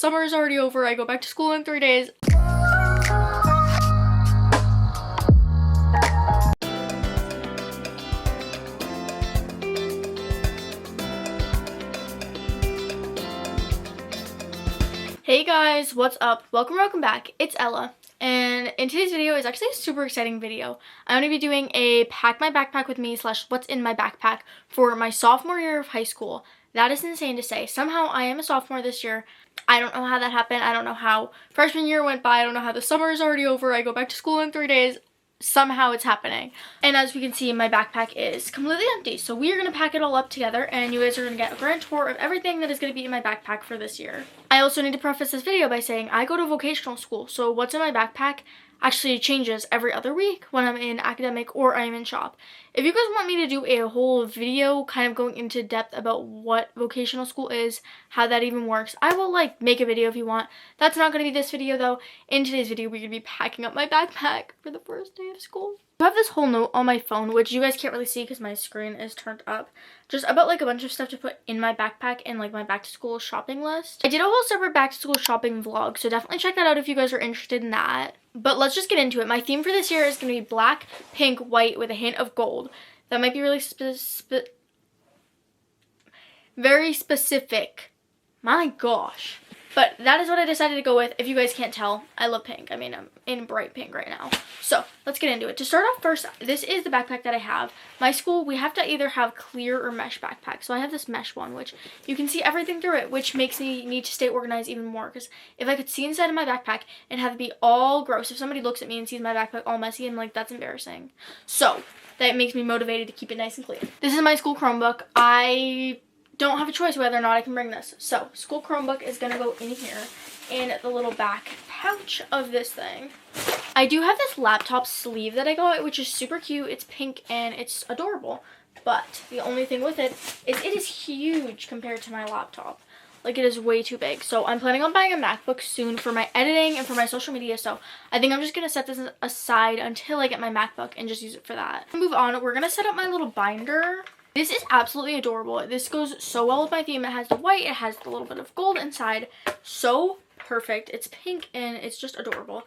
Summer is already over. I go back to school in 3 days. Hey guys, what's up? Welcome back. It's Ella. And in today's video is actually a super exciting video. I'm going to be doing a pack my backpack with me / what's in my backpack for my sophomore year of high school. That is insane to say. Somehow I am a sophomore this year. I don't know how that happened. I don't know how freshman year went by. I don't know how the summer is already over. I go back to school in 3 days. Somehow it's happening. And as we can see, my backpack is completely empty. So we are going to pack it all up together and you guys are going to get a grand tour of everything that is going to be in my backpack for this year. I also need to preface this video by saying I go to vocational school. So what's in my backpack actually changes every other week when I'm in academic or I'm in shop. If you guys want me to do a whole video kind of going into depth about what vocational school is, how that even works, I will make a video if you want. That's not going to be this video though. In today's video, we're going to be packing up my backpack for the first day of school. I have this whole note on my phone, which you guys can't really see because my screen is turned up, just about a bunch of stuff to put in my backpack and my back to school shopping list. I did a whole separate back to school shopping vlog, so definitely check that out if you guys are interested in that. But let's just get into it. My theme for this year is going to be black, pink, white with a hint of gold. That might be really very specific. My gosh. But that is what I decided to go with. If you guys can't tell, I love pink. I mean, I'm in bright pink right now. So let's get into it. To start off first, this is the backpack that I have. My school, we have to either have clear or mesh backpack. So I have this mesh one, which you can see everything through it, which makes me need to stay organized even more. Because if I could see inside of my backpack and have it be all gross, if somebody looks at me and sees my backpack all messy, I'm like, that's embarrassing. So that makes me motivated to keep it nice and clean. This is my school Chromebook. I don't have a choice whether or not I can bring this. So school Chromebook is gonna go in here in the little back pouch of this thing. I do have this laptop sleeve that I got, which is super cute. It's pink and it's adorable, but the only thing with it is huge compared to my laptop. It is way too big. So I'm planning on buying a MacBook soon for my editing and for my social media. So I think I'm just going to set this aside until I get my MacBook and just use it for that. Move on. We're going to set up my little binder. This is absolutely adorable. This goes so well with my theme. It has the white. It has a little bit of gold inside. So perfect. It's pink and it's just adorable.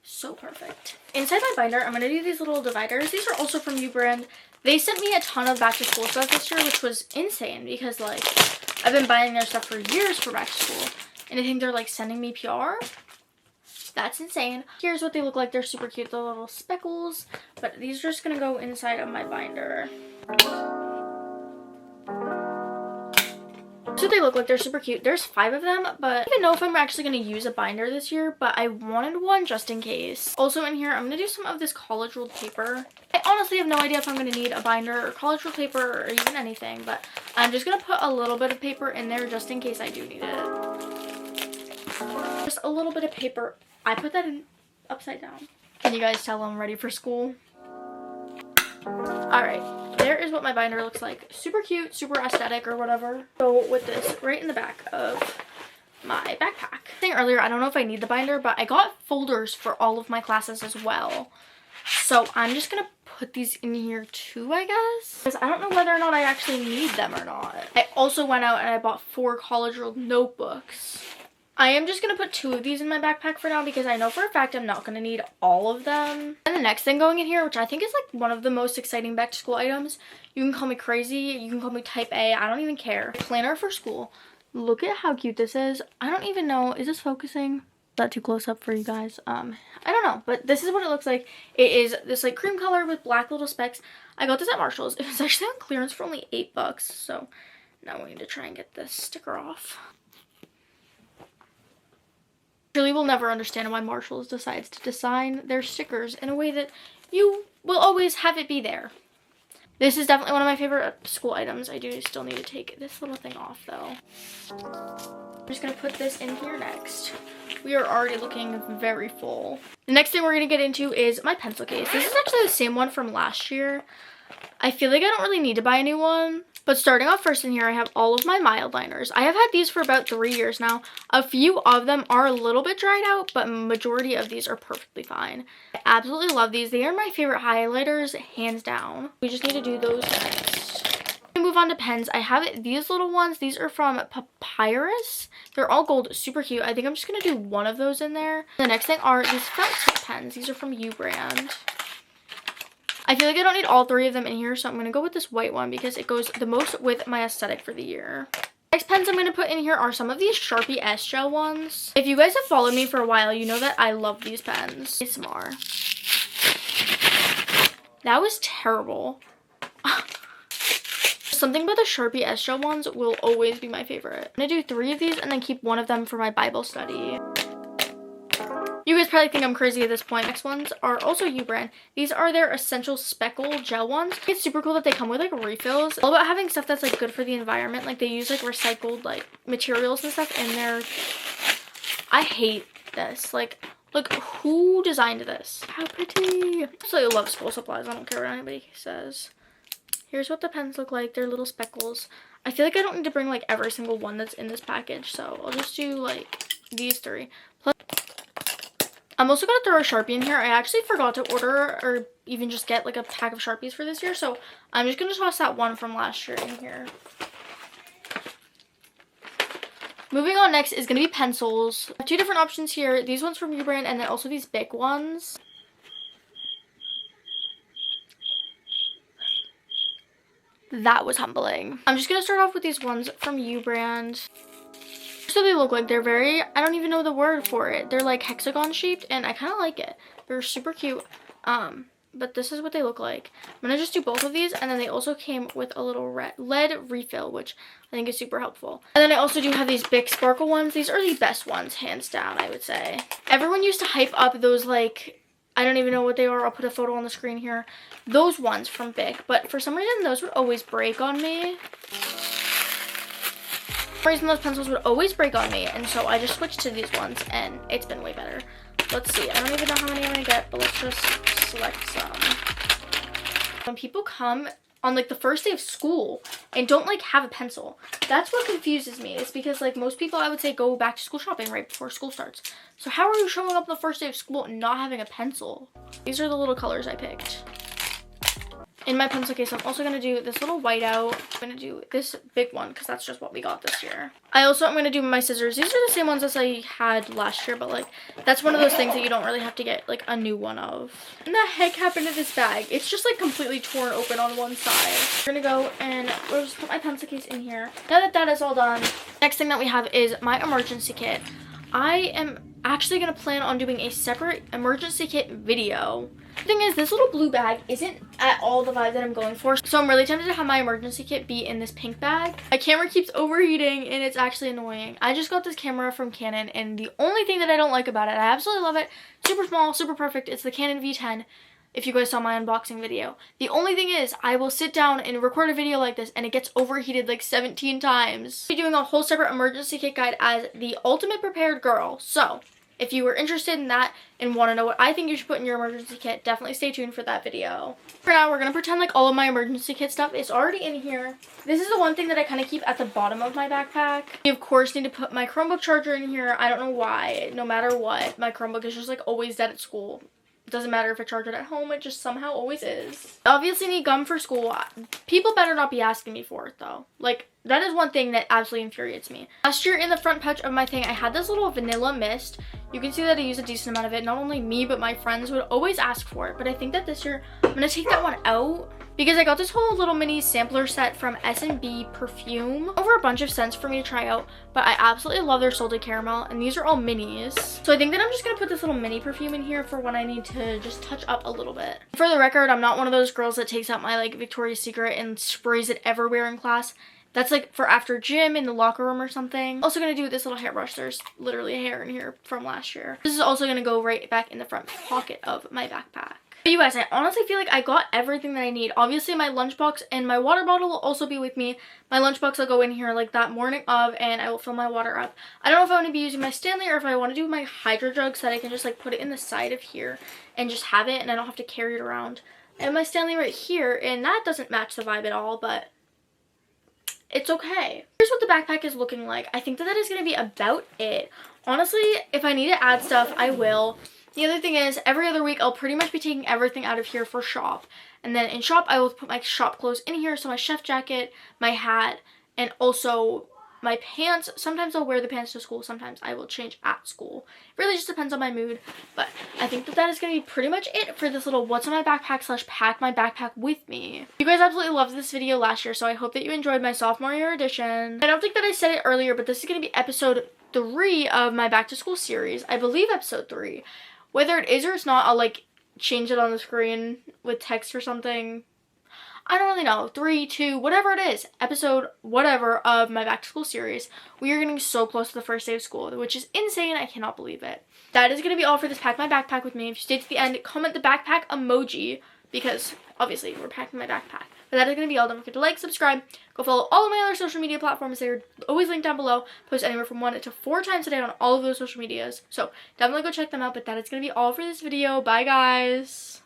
So perfect. Inside my binder, I'm going to do these little dividers. These are also from U-Brand. They sent me a ton of back to school stuff this year, which was insane because I've been buying their stuff for years for back to school. And I think they're sending me PR. That's insane. Here's what they look like. They're super cute, the little speckles. But these are just going to go inside of my binder. That's what they look like. They're super cute. There's 5 of them, but I don't even know if I'm actually going to use a binder this year, but I wanted one just in case. Also in here, I'm going to do some of this college ruled paper. I honestly have no idea if I'm going to need a binder or college ruled paper or even anything, but I'm just going to put a little bit of paper in there just in case I do need it. Just a little bit of paper. I put that in upside down. Can you guys tell I'm ready for school? Alright, there is what my binder looks like. Super cute, super aesthetic or whatever. Go with this right in the back of my backpack. Saying earlier, I don't know if I need the binder, but I got folders for all of my classes as well. So I'm just gonna put these in here too, I guess. Because I don't know whether or not I actually need them or not. I also went out and I bought 4 college ruled notebooks. I am just going to put 2 of these in my backpack for now because I know for a fact I'm not going to need all of them. And the next thing going in here, which I think is one of the most exciting back to school items. You can call me crazy. You can call me type A. I don't even care. Planner for school. Look at how cute this is. I don't even know. Is this focusing? Is that too close up for you guys? I don't know. But this is what it looks like. It is this cream color with black little specks. I got this at Marshall's. It was actually on clearance for only $8. So now we need to try and get this sticker off. Really will never understand why Marshalls decides to design their stickers in a way that you will always have it be there. This is definitely one of my favorite school items. I do still need to take this little thing off though. I'm just going to put this in here next. We are already looking very full. The next thing we're going to get into is my pencil case. This is actually the same one from last year. I feel like I don't really need to buy a new one. But starting off first in here, I have all of my mild liners. I have had these for about 3 years now. A few of them are a little bit dried out, but majority of these are perfectly fine. I absolutely love these. They are my favorite highlighters, hands down. We just need to do those next. move on to pens. I have these little ones. These are from Papyrus. They're all gold, super cute. I think I'm just going to do one of those in there. The next thing are these felt tip pens. These are from U brand. I feel like I don't need all 3 of them in here, so I'm going to go with this white one because it goes the most with my aesthetic for the year. Next pens I'm going to put in here are some of these Sharpie S Gel ones. If you guys have followed me for a while, you know that I love these pens. ASMR. That was terrible. Something about the Sharpie S Gel ones will always be my favorite. I'm going to do 3 of these and then keep one of them for my Bible study. You guys probably think I'm crazy at this point. Next ones are also U brand. These are their essential speckle gel ones. It's super cool that they come with like refills. All about having stuff that's like good for the environment. Like they use like recycled like materials and stuff in there. I hate this. Like who designed this? How pretty. I absolutely love school supplies. I don't care what anybody says. Here's what the pens look like. They're little speckles. I feel like I don't need to bring like every single one that's in this package. So I'll just do like these 3. Plus, I'm also going to throw a Sharpie in here. I actually forgot to order or even just get like a pack of Sharpies for this year. So I'm just going to toss that one from last year in here. Moving on next is going to be pencils. I have 2 different options here. These ones from U brand and then also these big ones. That was humbling. I'm just going to start off with these ones from U brand. So they look like they're very, I don't even know the word for it. They're like hexagon shaped and I kind of like it. They're super cute. But this is what they look like. I'm going to just do both of these and then they also came with a little lead refill, which I think is super helpful. And then I also do have these big sparkle ones. These are the best ones, hands down, I would say. Everyone used to hype up those like, I don't even know what they are. I'll put a photo on the screen here. Those ones from Bic, but for some reason those would always break on me. For some reason those pencils would always break on me, and so I just switched to these ones and it's been way better. Let's see, I don't even know how many I'm gonna get, but let's just select some. When people come on like the first day of school and don't like have a pencil, that's what confuses me. It's because like most people I would say go back to school shopping right before school starts. So how are you showing up the first day of school and not having a pencil? These are the little colors I picked. In my pencil case, I'm also going to do this little whiteout. I'm going to do this big one because that's just what we got this year. I also am going to do my scissors. These are the same ones as I had last year, but like that's one of those things that you don't really have to get like a new one of. What the heck happened to this bag? It's just like completely torn open on one side. We're going to go and we'll just put my pencil case in here. Now that that is all done, next thing that we have is my emergency kit. I am actually going to plan on doing a separate emergency kit video. The thing is, this little blue bag isn't at all the vibe that I'm going for, so I'm really tempted to have my emergency kit be in this pink bag. My camera keeps overheating and it's actually annoying. I just got this camera from Canon and the only thing that I don't like about it, I absolutely love it, super small, super perfect, it's the Canon V10. If you guys saw my unboxing video. The only thing is, I will sit down and record a video like this and it gets overheated like 17 times. I'll be doing a whole separate emergency kit guide as the ultimate prepared girl, so if you were interested in that and want to know what I think you should put in your emergency kit, definitely stay tuned for that video. For now, we're going to pretend like all of my emergency kit stuff is already in here. This is the one thing that I kind of keep at the bottom of my backpack. You, of course, need to put my Chromebook charger in here. I don't know why. No matter what, my Chromebook is just like always dead at school. It doesn't matter if I charge it at home, it just somehow always is. I obviously need gum for school. People better not be asking me for it, though. Like, that is one thing that absolutely infuriates me. Last year, in the front pouch of my thing, I had this little vanilla mist. You can see that I use a decent amount of it. Not only me, but my friends would always ask for it. But I think that this year, I'm going to take that one out because I got this whole little mini sampler set from S&B Perfume. Over a bunch of scents for me to try out, but I absolutely love their salted caramel, and these are all minis. So I think that I'm just going to put this little mini perfume in here for when I need to just touch up a little bit. For the record, I'm not one of those girls that takes out my like Victoria's Secret and sprays it everywhere in class. That's like for after gym in the locker room or something. Also gonna do this little hairbrush. There's literally hair in here from last year. This is also gonna go right back in the front pocket of my backpack. But you guys, I honestly feel like I got everything that I need. Obviously my lunchbox and my water bottle will also be with me. My lunchbox will go in here like that morning of, and I will fill my water up. I don't know if I want to be using my Stanley or if I want to do my Hydro jug so that I can just like put it in the side of here and just have it and I don't have to carry it around. I have my Stanley right here and that doesn't match the vibe at all, but it's okay. Here's what the backpack is looking like. I think that that is going to be about it. Honestly, if I need to add stuff, I will. The other thing is, every other week I'll pretty much be taking everything out of here for shop. And then in shop, I will put my shop clothes in here. So my chef jacket, my hat, and also my pants. Sometimes I'll wear the pants to school. Sometimes I will change at school. It really just depends on my mood. But I think that is going to be pretty much it for this little what's in my backpack / pack my backpack with me. You guys absolutely loved this video last year, so I hope that you enjoyed my sophomore year edition. I don't think that I said it earlier, but this is going to be episode 3 of my back to school series. I believe episode 3. Whether it is or it's not, I'll like change it on the screen with text or something. I don't really know. 3, 2, whatever it is, episode whatever of my back to school series. We are getting so close to the first day of school, which is insane. I cannot believe it. That is going to be all for this Pack My Backpack with me. If you stayed to the end, comment the backpack emoji because obviously we're packing my backpack. But that is going to be all. Don't forget to like, subscribe, go follow all of my other social media platforms. They're always linked down below. Post anywhere from 1 to 4 times a day on all of those social medias. So definitely go check them out. But that is going to be all for this video. Bye, guys.